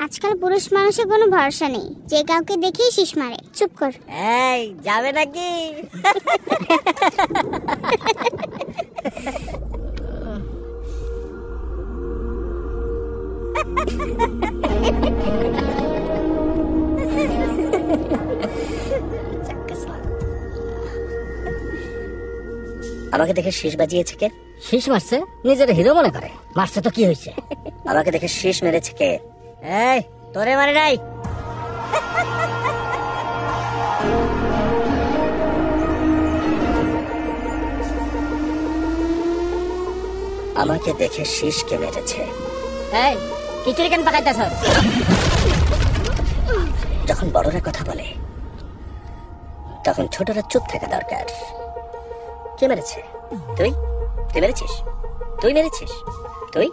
আজকাল পুরুষ মানুষের কোনো ভরসা নেই, যে কাউকে দেখেই শীষ মারে। চুপ কর। এই যাবে নাকি? আমাকে দেখে শীষ বাজিয়েছে কে? শীষ মারছে, নিজের হিরো মনে করে। মারছে তো কি হয়েছে? আমাকে দেখে শীষ মেরেছে কে? এই তোরে মারে নাই। আমাকে দেখে শীষ কে মেরেছে? এই খিচুড়ি কেন পাকাইতেছ? যখন বড়রা কথা বলে তখন ছোটরা চুপ থাকা দরকার। কে মেরেছে? তুই? তুই মেরেছিস? তুই মেরেছিস? তুই?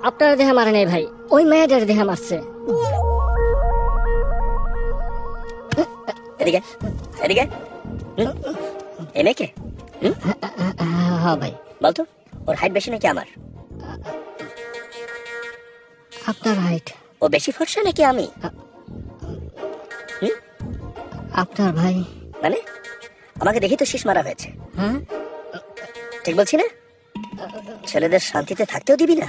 আপনার দেহা মারে নাই ভাই, ওই মেয়েটার দেহা মারছে। এদিকে এদিকে। এই মেয়েকে? হ্যাঁ ভাই। বলতো ওর হাইট বেশি নাকি আমার? আপনার হাইট। ও বেশি ফর্সা নাকি আমি? আপনার ভাই। মানে আমাকে দেখি তো শীষ মারা হয়েছে। হ্যাঁ ঠিক বলছি না? ছেলেদের শান্তিতে থাকতেও দিবি না?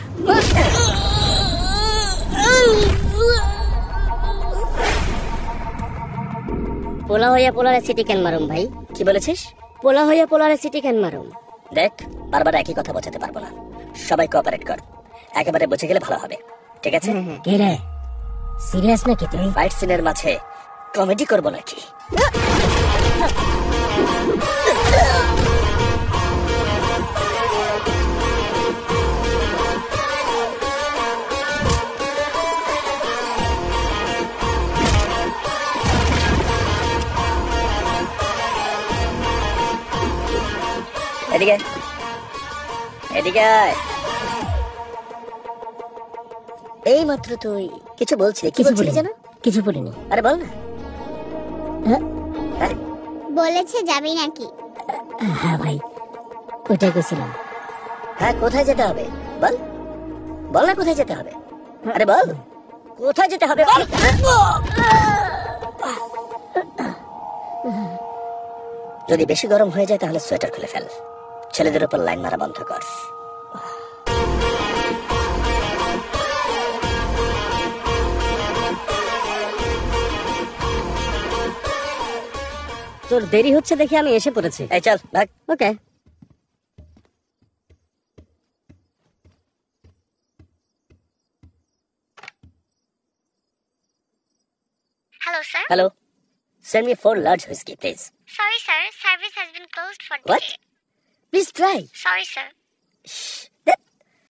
পোলা হইয়া পোলারে সিটি কেন মারুম ভাই? কি বলেছিস? পোলা হইয়া পোলারে সিটি কেন মারুম? দেখ, বারবার একই কথা বোঝাতে পারবো না। সবাই কোঅপারেট কর, একেবারে বুঝে গেলে ভালো হবে। ঠিক আছে? কে রে, সিরিয়াস নাকি তুই? ফাইট সিনের মাঝে কমেডি করবো নাকি? এদিকে এদিকে আয়। এই মাত্র তুই কিছু বলছিলি, কি বলছিলি যেন? কিছু বলিনি। আরে বল না। হ্যাঁ বলেছে যাবি নাকি? হ্যাঁ ভাই, ওইটাই কইছিলাম। হ্যাঁ, কোথায় যেতে হবে বল? বল না কোথায় যেতে হবে। আরে বল কোথায় যেতে হবে। যদি বেশি গরম হয়ে যায় তাহলে সোয়েটার খুলে ফেল। ছেলেদের উপর লাইন মারা বন্ধ কর। তোর দেরি হচ্ছে দেখে আমি এসে পড়েছি। এই চল ভাগ। ওকে। Hello, sir. Hello. Send me 4 large whiskey, please. Sorry, sir. Service has been closed for What? today. Please try. Sorry, sir. Shh.